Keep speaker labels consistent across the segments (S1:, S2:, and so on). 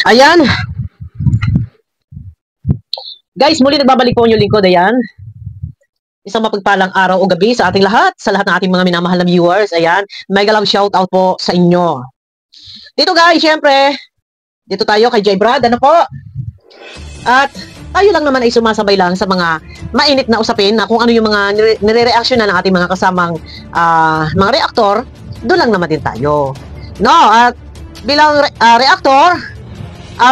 S1: Ayan. Guys, muli nagbabalik po yung lingkod. Ayan. Isang mapagpalang araw o gabi sa ating lahat, sa lahat ng ating mga minamahal na viewers. Ayan. Mega love shout out po sa inyo. Dito guys, syempre, dito tayo kay J. Brad. Ano po? At tayo lang naman ay sumasabay lang sa mga mainit na usapin na kung ano yung mga nire-reaction na ng ating mga kasamang mga reaktor. Doon lang naman din tayo. No, at bilang reactor,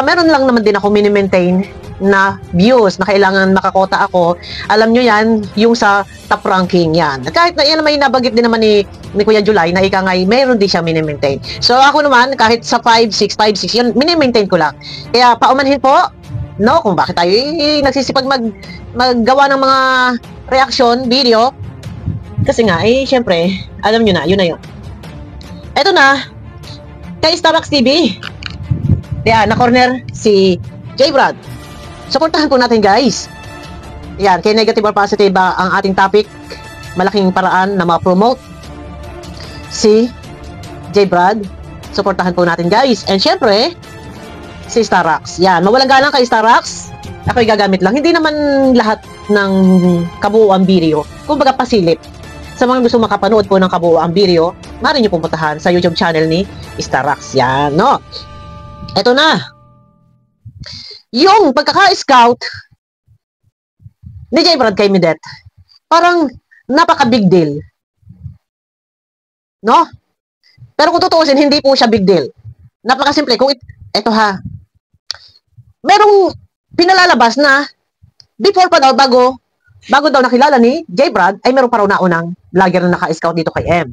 S1: meron lang naman din ako mini-maintain na views na kailangan makakota ako. Alam nyo yan, yung sa top ranking yan. At kahit na yan may nabagit din naman ni Kuya July na ika ngay, mayroon din siya mini-maintain. So ako naman, kahit sa 5-6, yun, mini-maintain ko lang. Kaya paumanhin po, no, kung bakit tayo nagsisipag maggawa ng mga reaction video. Kasi nga, syempre, alam nyo na, yun na yun. Eto na, kay Starbucks TV. Yan, na-corner si J. Brad. Supportahan po natin guys. Yan, kay negative or positive ang ating topic. Malaking paraan na ma-promote si J. Brad. Supportahan po natin guys. And syempre, si Starbucks. Yan, mawalang galang kay Starbucks. Ako'y gagamit lang. Hindi naman lahat ng kabuuan video. Kumbaga pasilip. Sa mga gusto makapanood po ng kabuuan video, maaari nyo pumuntahan sa YouTube channel ni Starbucks. Yan, no? Eto na. Yung pagkaka-scout ni J. Brad kay Midet, parang napaka-big deal. No? Pero kung tutuusin, hindi po siya big deal. Napaka-simple. Kung eto ha, merong pinalalabas na before pa daw, bago daw nakilala ni J. Brad, ay meron pa raw naunang vlogger na naka-scout dito kay M.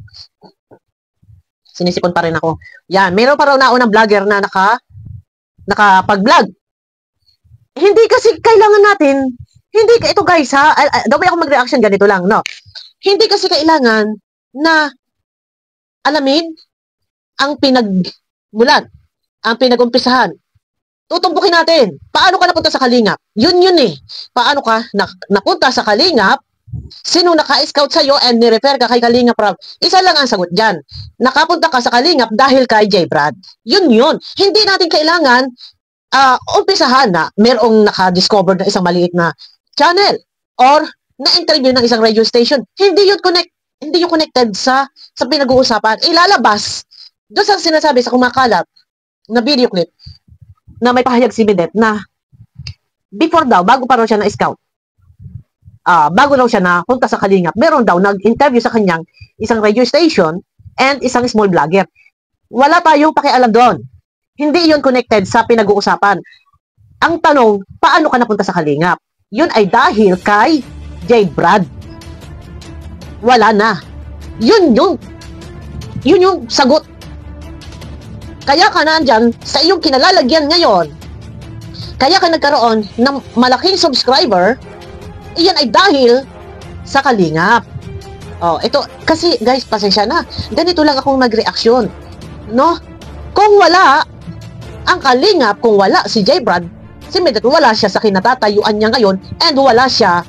S1: Sinisipon pa rin ako. Yan, meron pa raw naunang vlogger na nakapag-vlog. Hindi kasi kailangan natin, ito guys ha, daw ba ako mag-reaction ganito lang, no? Hindi kasi kailangan na alamin ang pinagmulan, ang pinag-umpisahan. Tutumbukin natin. Paano ka napunta sa Kalingap? Yun eh. Paano ka napunta sa Kalingap? Sino naka-scout sa'yo and ni-refer ka kay Kalingap Rob? Isa lang ang sagot dyan. Nakapunta ka sa Kalingap dahil kay J. Brad. Yun. Hindi natin kailangan umpisahan na merong naka-discover na isang maliit na channel or na-interview ng isang radio station. Hindi yun connected sa pinag-uusapan. Ilalabas doon sa sinasabi sa kumakalat na video clip na may pahayag si Midet na before daw, bago pa raw siya na-scout, bago daw siya na punta sa Kalingap, meron daw nag-interview sa kanyang isang radio station and isang small vlogger. Wala tayong pakialam doon. Hindi yun connected sa pinag-uusapan. Ang tanong, paano ka napunta sa Kalingap? Yun ay dahil kay J. Brad. Wala na. Yun yung sagot. Kaya ka nandyan sa iyong kinalalagyan ngayon. Kaya ka nagkaroon ng malaking subscriber. Iyan ay dahil sa Kalingap. Ito, kasi guys, pasensya na. Ganito lang akong nag-reaction. No? Kung wala ang Kalingap, kung wala si J. Brad, si Midet, wala siya sa kinatatayuan niya ngayon and wala siya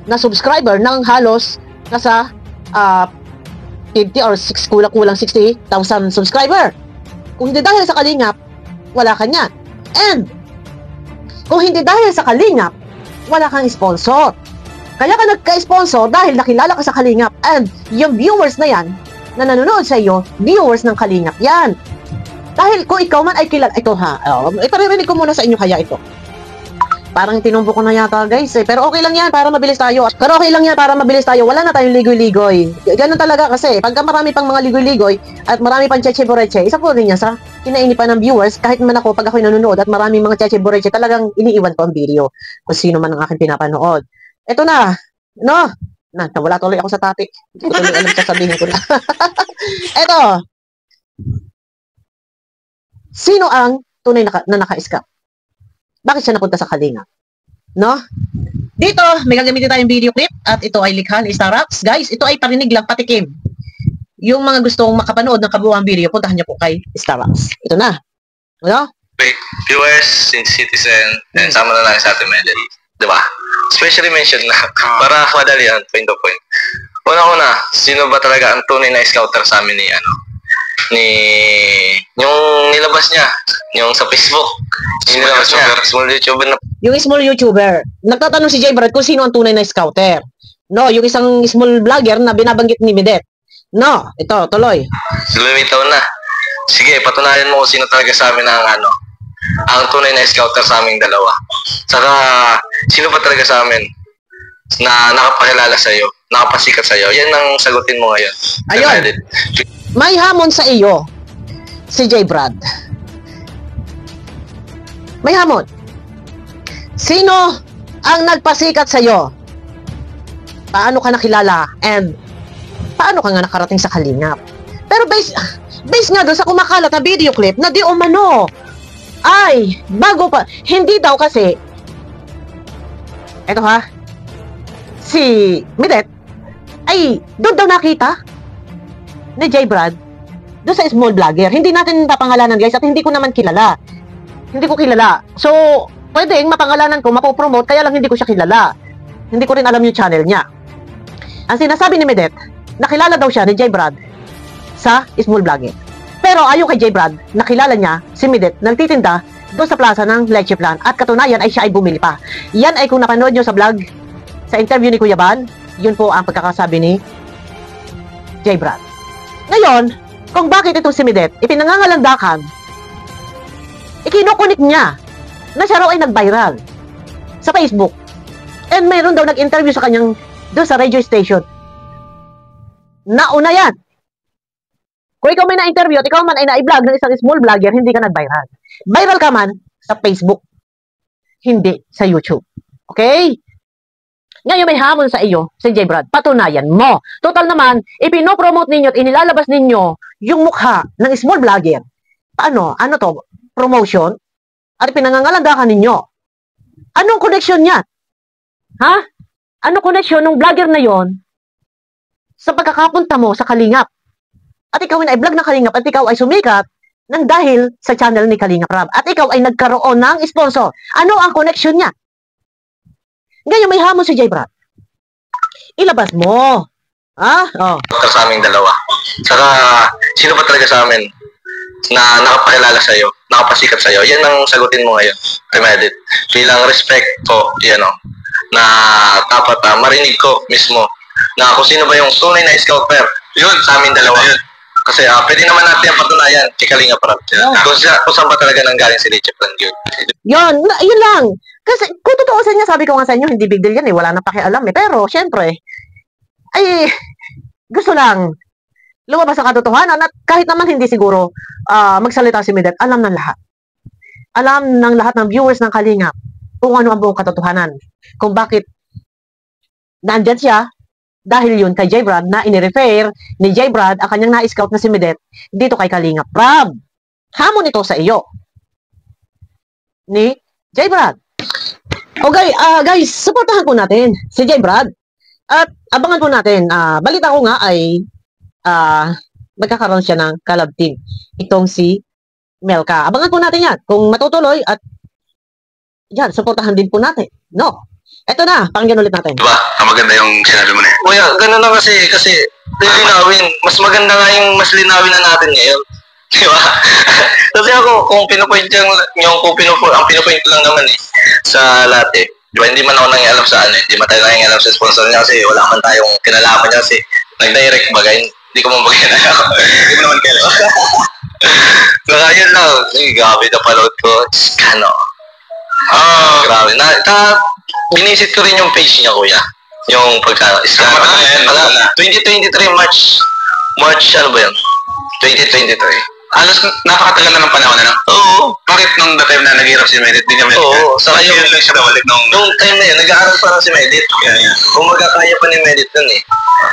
S1: na subscriber ng halos nasa 50 or 6, kulang 60,000 subscriber. Kung hindi dahil sa Kalingap, wala ka niya. And kung hindi dahil sa Kalingap, wala kang sponsor. Kaya ka nagka-sponsor dahil nakilala ka sa Kalingap and yung viewers na yan na nanonood sa iyo, viewers ng Kalingap yan. Dahil kung ikaw man ay kilala, ito ha, iparirinig ko muna sa inyo kaya ito. Parang tinumbo ko na yata guys pero okay lang yan para mabilis tayo. Wala na tayong ligoy-ligoy. Ganun talaga kasi, pagka marami pang mga ligoy-ligoy at marami pang cheche-boreche, isa po rin yan sa kinainipan ng viewers. Kahit man ako, pag ako'y nanonood at maraming mga cheche-boreche, talagang iniiwan ko ang video kung sino man ang aking pinapanood. Ito na, no? Nawala tuloy ako sa topic. Hindi ko tuloy alam sasabihin ko na. Ito. Sino ang tunay na naka-scout? Bakit siya napunta sa Kalingap? No? Dito, may gagamitin tayong video clip at ito ay likha ni Starbucks. Guys, ito ay parinig lang, patikim. Yung mga gustong makapanood ng kabuuang video, puntahan niyo po kay Starbucks. Ito na. Ano?
S2: Okay. Viewers, citizen, and sama na lang sa ating medal. Diba? Especially mention na para madali yan, point to point. Una-una, sino ba talaga ang tunay na scouter sa amin ni yung nilabas niya Yung sa Facebook. Yung nilabas niya. Small YouTuber na.
S1: Yung small YouTuber. Nagtatanong si J. Brad kung sino ang tunay na scouter. No, yung isang small vlogger na binabanggit ni Midet. No, ito, tuloy.
S2: Lumitaw na. Sige, patunayan mo kung sino talaga sa amin ang tunay na scouter sa aming dalawa. Saka, sino pa talaga sa amin na nakapakilala sa'yo, nakapasikat sa'yo. Yan ang sagutin mo ngayon.
S1: Ayun. May hamon sa iyo, si J. Brad. May hamon. Sino ang nagpasikat sa'yo? Paano ka nakilala? And paano ka nga nakarating sa Kalingap? Pero base nga doon sa kumakalat na video clip na di umano ay bago pa, hindi daw kasi eto ha, si Midet ay doon daw nakita ni J. Brad doon sa small vlogger. Hindi natin papangalanan guys at hindi ko naman kilala. Hindi ko kilala. So, pwedeng mapangalanan ko, mapopromote, kaya lang hindi ko siya kilala. Hindi ko rin alam yung channel niya. Ang sinasabi ni Midet, nakilala daw siya ni J. Brad sa small vlogger. Pero ayon kay J. Brad, nakilala niya si Midet nagtitinda doon sa plaza ng Leche Plan at katunayan ay siya ay bumili pa. Yan ay kung napanood nyo sa vlog, sa interview ni Kuya Ban, yun po ang pagkakasabi ni J. Brad. Ngayon, kung bakit itong si Midet ipinangangalandakan, ikinukunik niya na siya raw ay nag-viral sa Facebook. And mayroon daw nag-interview sa kanyang doon sa radio station. Nauna yan. Kung ikaw may na-interview at ikaw man ay na-vlog ng isang small vlogger, hindi ka nag-viral. Viral ka man sa Facebook, hindi sa YouTube. Okay? Ngayon may hamon sa iyo, si J. Brad, patunayan mo. Total naman, ipinopromote ninyo at inilalabas ninyo yung mukha ng small vlogger. Paano? Ano to? Promotion? At pinangangalandakan ninyo. Anong connection niya? Ha? Anong connection ng vlogger na yon sa pagkakapunta mo sa Kalingap? At ikaw ay vlog ng Kalingap at ikaw ay sumikat nang dahil sa channel ni Kalingap Rab. At ikaw ay nagkaroon ng sponsor. Ano ang connection niya? Ngayon may hamon si J. Brad. Ilabas mo. Ha? Oh.
S2: Sa aming dalawa. Saka, sino pa talaga sa amin na nakapakilala sa'yo, nakapasikat sa'yo? Yan ang sagutin mo ngayon. Remedit. Bilang respect ko, na dapat marinig ko mismo na kung sino ba yung tunay na scouter yun sa aming dalawa. Yun. Kasi pwede naman natin ang patunayan kay Kalingap Rab. Kung saan ba talaga nanggaling si Leche Plan yun.
S1: Yun lang. Kasi kung totoo sa inyo, sabi ko nga sa inyo, hindi big deal yan eh. Wala nang pakialam eh. Pero, syempre, ay, gusto lang lumabas sa katotohanan at kahit naman hindi siguro magsalita si Midet, alam ng lahat. Alam ng lahat ng viewers ng Kalingap kung ano ang buong katotohanan. Kung bakit nandyan siya, dahil yun kay J. Brad na inirefer ni J. Brad ang kanyang na-scout na si Midet dito kay Kalingap Rab. Hamon ito sa iyo ni J. Brad. Okay, guys, supportahan po natin si J. Brad at abangan po natin. Balita ko nga ay magkakaroon siya ng collab team. Itong si Melka. Abangan po natin yan kung matutuloy at yan, supportahan din po natin. No? Eto na, pakinggan ulit natin.
S2: Diba? Ang maganda yung sinabi mo na yan. Kuya, ganun lang kasi linawin. Mas maganda nga yung mas linawin na natin ngayon. Diba? Kasi ako, kung pinupoint ang pinupoint ko lang naman sa lahat Diba, hindi man ako nangyayalap sa hindi man tayo nangyayalap sa sponsor niya kasi wala man tayong kinalaman niya kasi nag-direct bagay. Hindi ko man bagay na hindi mo naman kailan. Saka yun lang. Gabi na panood ko. Grabe. Binisit ko rin yung page niya, kuya. Yung pagka-scan. 2023 March, ano ba yun? 2023.
S3: Alas napakatagal na ng panahon na.
S2: Oo.
S3: Bakit nung the time na nag-hirap si Medit, di naman
S2: Oo. Saka
S3: yun lang siya nawalik
S2: nung time na yun, nag-aaral pa lang si Medit. Kung magkakaya pa ni Medit nun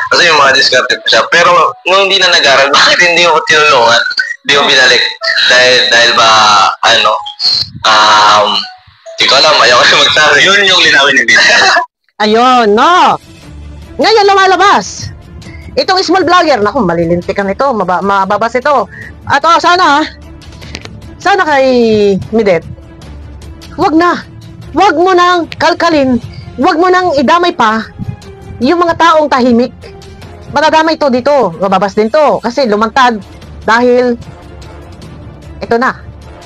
S2: Kasi yung mga discarded pa siya. Pero nung hindi na nag-aaral, bakit hindi mo tinulungan? Hindi mo binalik? Dahil ba, hindi ko alam, ayaw ko magsabi.
S3: Yun yung linawin hindi.
S1: Ayun, no? Ngayon lumalabas. Itong small vlogger, naku, malilintikan ito, mababas ito. At sana kay Midet, wag mo nang kalkalin, wag mo nang idamay pa yung mga taong tahimik. Matadamay ito dito, mababas din to, kasi lumantad dahil ito na,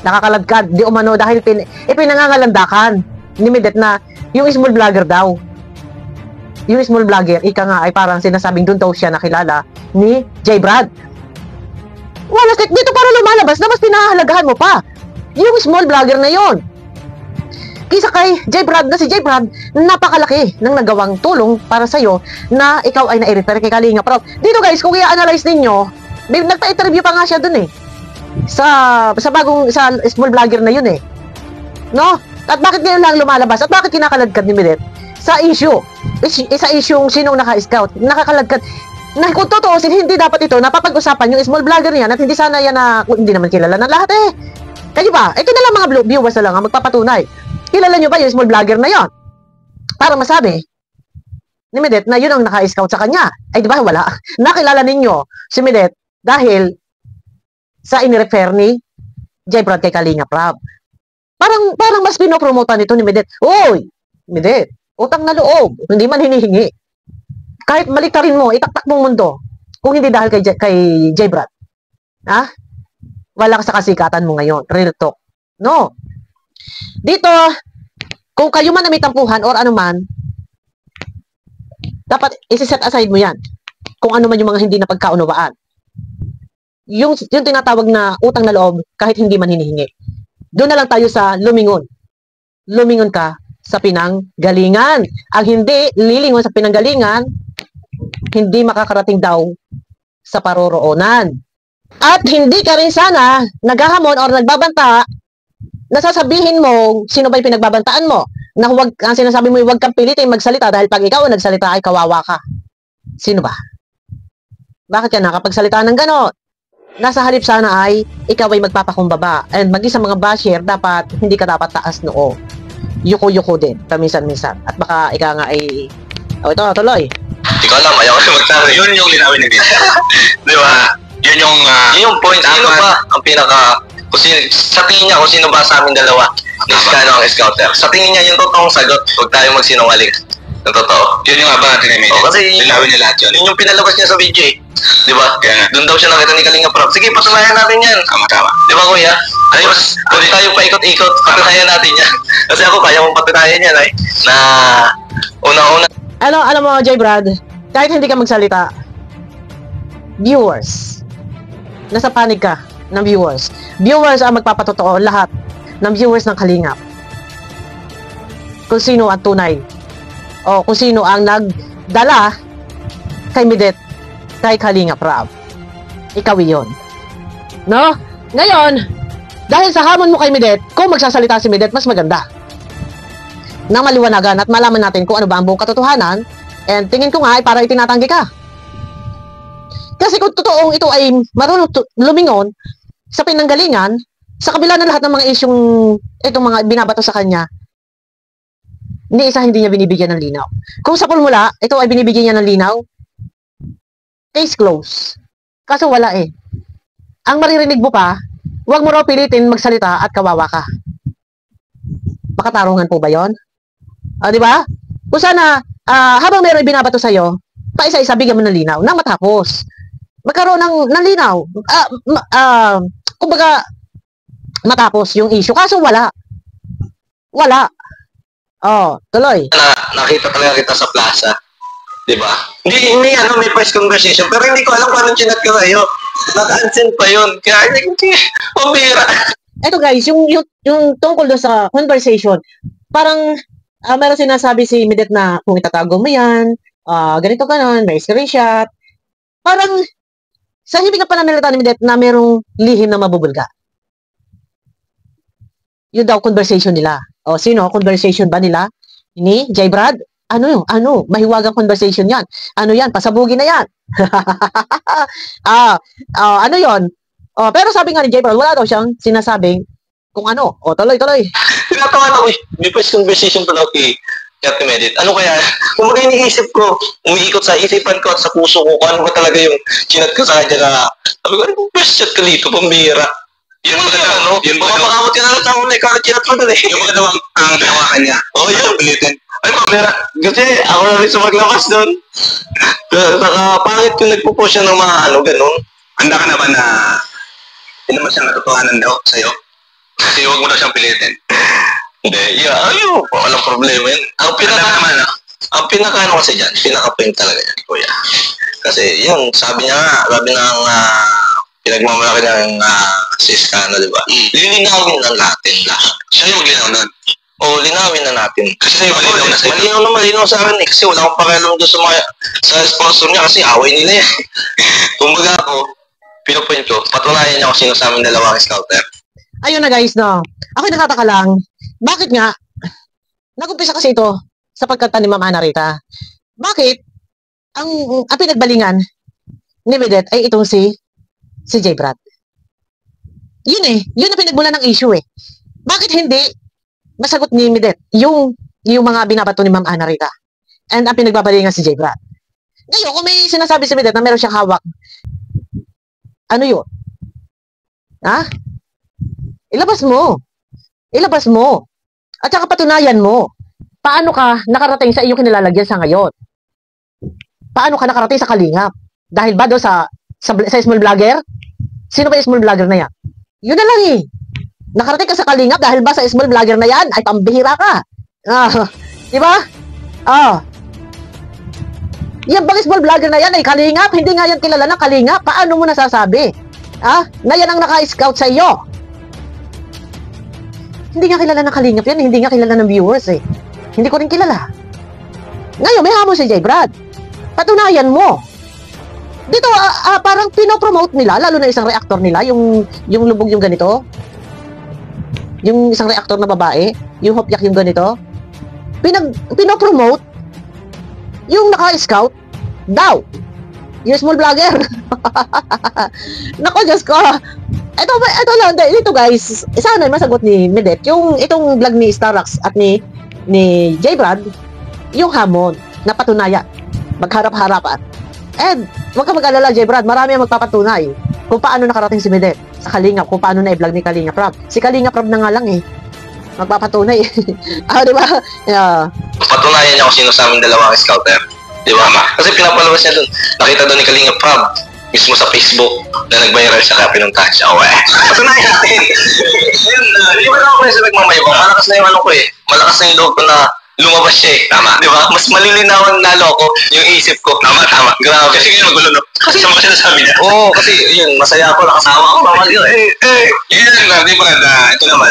S1: Nakakalagkad, di umano dahil ipinangangalandakan ni Midet na yung small vlogger daw. Yung small vlogger, ika nga ay parang sinasabing doon daw siya nakilala ni J. Brad. Wala, dito para lumalabas na mas pinahahalagahan mo pa yung small vlogger na yon. Kisa kay J. Brad na si J. Brad, napakalaki ng nagawang tulong para sa'yo na ikaw ay na-refer kay Kalinga Prab. Dito guys, kung i-analyze ninyo, nagpa-interview pa nga siya dun eh. Sa small vlogger na yun eh. No? At bakit ngayon lang lumalabas? At bakit kinakaladkad ni Midet? Sa issue. Isa issue yung sinong naka-scout. Nakakaladkad. Na kung totoosin, hindi dapat ito napapag-usapan yung small vlogger niyan at hindi sana yan na hindi naman kilala ng lahat eh. Kaya ba? Ito na lang mga viewers na lang ang magpapatunay. Kilala nyo ba yung small vlogger na yon? Para masabi ni Midet na yun ang naka-scout sa kanya. Ay di ba wala? Nakilala ninyo si Midet dahil sa inirefer ni J. Brad kay Kalinga Prab. Parang mas pinopromotan nito ni Midet. Oy, Midet, utang na loob, hindi man hinihingi. Kahit baliktarin mo, itaktak mong mundo. Kung hindi dahil kay J. Brad. Ha? Wala ka sa kasikatan mo ngayon. Real talk. No. Dito, kung kayo man na may tampuhan or ano man, dapat isi-set aside mo yan. Kung ano man yung mga hindi na pagkaunawaan. Yung tinatawag na utang na loob, kahit hindi man hinihingi. Doon na lang tayo sa lumingon. Lumingon ka sa pinanggalingan. Ang hindi lilingon sa pinanggalingan, hindi makakarating daw sa paroroonan. At hindi ka rin sana naghahamon or nagbabanta nasasabihin mo sino ba yung pinagbabantaan mo na ang sinasabi mo huwag kang pilitin magsalita dahil pag ikaw ang nagsalita ay kawawa ka. Sino ba? Bakit ka nakapagsalita ng gano'n? Nasa halip sana ay ikaw ay magpapakumbaba and maging sa mga basher dapat hindi ka dapat taas noo. Yuko-yuko din paminsan-minsan at baka ika nga ay ito tuloy.
S3: Hindi ko alam, ayaw ko magsabi. Yun yung linawin ni Vince. Di ba? Yun yung point. Sino ba ang pinaka sa tingin niya kung sino ba sa amin dalawa is kano ang scouter. Sa tingin niya yung totoong sagot. Huwag tayo magsinungaling. Yung totoo. Yun yung abang natin ni Kasi linawin niya lahat yun. Yun yung pinalabas niya sa video eh. Di ba? Doon daw siya nakita ni Kalinga Prab. Sige, patunayan natin yan. Tama. Di ba kuya? Kung tayo paikot-ikot, patunayan natin yan. Kasi ako kaya mong patunayan yan ay na una-una.
S1: Alam mo, J. Brad, kahit hindi ka magsalita, viewers, nasa panig ka ng viewers. Viewers ang magpapatotoo lahat ng viewers ng Kalingap. Kung sino ang tunay o kung sino ang nagdala kay Midet, kay Kalinga Prab. Ikaw yun. No? Ngayon, dahil sa hamon mo kay Midet, kung magsasalita si Midet, mas maganda. Nang maliwanagan at malaman natin kung ano ba ang buong katotohanan, and tingin ko nga ay para itinatanggi ka. Kasi kung totoong ito ay marunong lumingon sa pinanggalingan, sa kabila ng lahat ng mga isyong itong mga binabato sa kanya, ni isa hindi niya binibigyan ng linaw. Kung sa pulmula, ito ay binibigyan niya ng linaw, case close. Kaso wala eh. Ang maririnig mo pa, huwag mo raw pilitin magsalita at kawawa ka. Makatarungan po ba yon? Di ba? Kung sana, habang meron binabato sa'yo, paisa-isa bigyan mo ng linaw nang matapos. Magkaroon ng linaw. Kumbaga, matapos yung issue. Kaso wala. Wala. Tuloy.
S2: Nakita talaga kita sa plaza. Diba? Hindi, may press conversation. Pero hindi ko alam kung anong chinat ko sa'yo. Naka-unsend pa yun. Kaya, hindi, pambira.
S1: Eto guys, yung tungkol doon sa conversation, parang, meron sinasabi si Midet na kung itatago mo yan, ganito ganon, may screenshot. Parang, sa hindi ka pa nanalita ni Midet na merong lihim na mabubulga. Yun daw conversation nila. Sino? Conversation ba nila? Ni J. Brad? Ano? Mahiwagang conversation yan. Ano yan? Pasabugin na yan. Ano yon? Pero sabi nga ni J. Brad, wala daw siyang sinasabing kung ano. Tuloy.
S2: Tinatawa na ko, may press conversation pala kay Ate Medit. Ano kaya? Kung iniisip ko, umiikot sa isipan ko at sa puso ko, kung ano ba talaga yung chinat ko sa kanya na, sabi ko, ano press chat ka dito, pambira? Yun ba daw, no? Baka makamot ka na lang sa una, ikaw na chinat mo doon eh. Yung ba daw ang ginawa niya? Yun. Ay, pambira. Kasi ako na rin sumaglabas doon. Nakapangit kung nagpo-post siya ng mga ganun.
S3: Handa ka na ba na hindi naman siya natutuhanan daw sa'yo? Kasi huwag mo na siyang pilitin. Hindi, walang problema yun. Ang pinaka ano kasi dyan, pinaka-point talaga yan, kuya. Kasi yun, sabi nga, pinagmamalaki ng si Iskana, di ba? Lilinawin na natin lahat. Siya yung maglinaw nun. Oo, linawin na natin. Kasi malinaw na sa'yo. Malinaw sa akin eh. Kasi wala akong pakialam doon sa sponsor niya kasi away nila eh. Kumbaga ako, pinupoint ko, patunayan niya kung sino sa amin dalawang scouter.
S1: Ayun na guys, no. Ako'y nakataka lang. Bakit nga? Nag-umpisa kasi ito sa pagkanta ni Ma'am Ana Rita. Bakit? Ang pinagbalingan ni Medet ay itong si J. Brad. Yun ang pinagmulan ng issue eh. Bakit hindi masagot ni Medet yung mga binabato ni Ma'am Ana Rita? And ang pinagbabalingan si J. Brad. Ngayon, kung may sinasabi si Medet na meron siyang hawak, ano yun? Ha? Ilabas mo. At saka patunayan mo. Paano ka nakarating sa iyong kinilalagyan sa ngayon? Paano ka nakarating sa Kalingap? Dahil ba doon sa small vlogger? Sino ba yung small vlogger na yan? Yun na lang eh. Nakarating ka sa Kalingap dahil ba sa small vlogger na yan? Ay, pambihira ka. Di ba? Yan bang small vlogger na yan ay Kalingap? Hindi nga yan kilala ng Kalingap. Paano mo nasasabi? Na yan ang naka-scout sa iyo? Hindi nga kilala ng Kalingap yan. Hindi nga kilala ng viewers eh. Hindi ko rin kilala. Ngayon, may hamon si J. Brad. Patunayan mo. Dito, parang pinopromote nila, lalo na isang reactor nila, yung lubog yung ganito. Yung isang reactor na babae, yung hopyak yung ganito. Pinopromote yung naka-scout daw. Yung small vlogger. Nako, Diyos ko. Ito lang, dito guys, sana masagot ni Medet, itong vlog ni Starax at ni J. Brad, yung hamon na patunayan, magharap-harapan. And, huwag ka mag-alala, J. Brad, marami ang magpapatunay kung paano nakarating si Medet sa Kalingap, kung paano na-vlog ni Kalingap Rob. Si Kalingap Rob na nga lang eh. Magpapatunay. Di ba?
S3: Patunayan niya kung sino sa amin dalawang scouter. Di ba, ma? Kasi pinapalabas niya doon. Nakita doon ni Kalingap Rob mismo sa Facebook na nag-viral siya kaya pinuntahan siya. Patunayan natin. Di ba ako kasi nagmamayabang? Malakas na yung ano ko eh. Malakas na yung loob ko na lumabas siya eh. Tama. Di ba? Mas malilinawan lalo ko yung isip ko. Tama. Grabe. Kasi ngayon magulo, no? Kasi sa mga sinasabi niya. Oo, kasi yun, masaya ako, nakasama ko. Yun lang, di ba? Ito naman.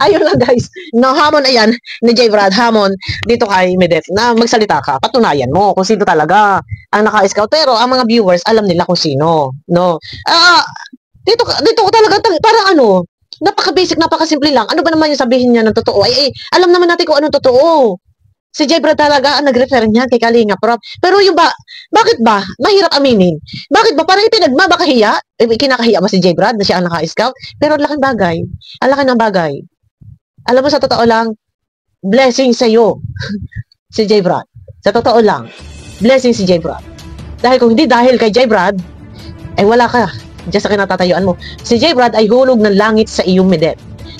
S1: Ayun lang guys. No, hamon ayan ni J. Brad, hamon dito kay Medet na magsalita ka. Patunayan mo kung sino talaga ang naka-scout. Pero ang mga viewers, alam nila kung sino. No? Dito ko talaga, parang napaka-basic, napaka-simple lang. Ano ba naman yung sabihin niya ng totoo? Alam naman natin kung anong totoo. Si J. Brad talaga ang nag-refer niya kay Kalingap Rob. Pero yung bakit ba? Mahirap aminin. Bakit ba? Parang ipinagmamakahiya. Kinakahiya ba si J. Brad na siya ang naka-scout? Pero ang laking bagay. Ang laki ng bagay. Alam mo, sa totoo lang, blessing sa'yo si J. Brad. Sa totoo lang, blessing si J. Brad. Dahil kung hindi dahil kay J. Brad, wala ka diyan sa kinatatayuan mo. Si J. Brad ay hulog ng langit sa iyong Medet.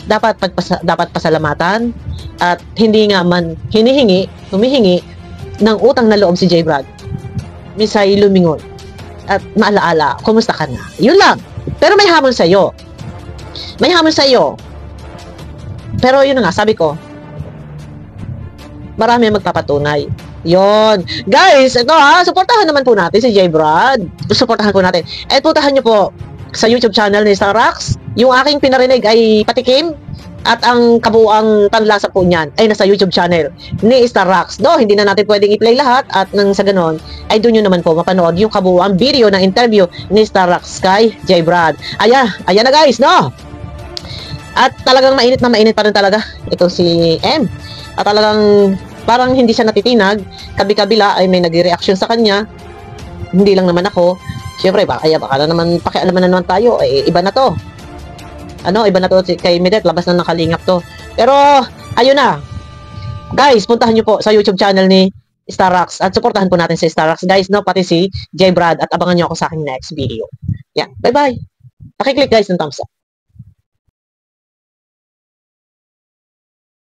S1: Dapat pasalamatan at hindi nga man humihingi ng utang na loob si J. Brad. Misay lumingon at maalaala, kumusta ka na? Yun lang. Pero may hamon sa iyo. Pero yun na nga, sabi ko, marami magpapatunay. Yon. Guys, ito suportahan naman po natin si J. Brad. Suportahan po natin. At puntahan nyo po sa YouTube channel ni Starax. Yung aking pinarinig ay patikim. At ang kabuuang panlasa po niyan ay nasa YouTube channel ni Starax. Hindi na natin pwedeng i-play lahat. At nang sa ganon, ay doon nyo naman po mapanood yung kabuuang video ng interview ni Starax kay J. Brad. Ayan na guys, no? At talagang mainit na mainit pa rin talaga ito si M. At talagang parang hindi siya natitinag, kabi-kabila ay may nagre-reaction sa kanya. Hindi lang naman ako. Siyempre, baka na naman pakialaman na naman tayo. Iba na to. Iba na to kay Medet, labas na ng Kalingap to. Pero, ayun na. Guys, puntahan nyo po sa YouTube channel ni Starax at suportahan po natin si Starax. Guys, pati si J. Brad at abangan nyo ako sa aking next video. Yan, bye-bye. Pakiclick guys ng thumbs up.